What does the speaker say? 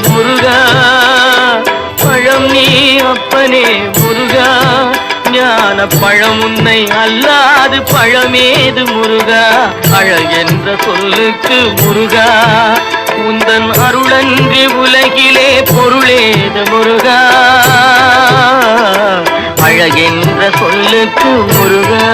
முருகா, பழம் நீ அப்பனே முருகா, ஞான பழம் உன்னை அல்லாது பழமேது முருகா, அழகென்ற சொல்லுக்கு முருகா, உந்தன் அருளன்றி உலகிலே பொருளேது முருகா, அழகென்ற சொல்லுக்கு முருகா.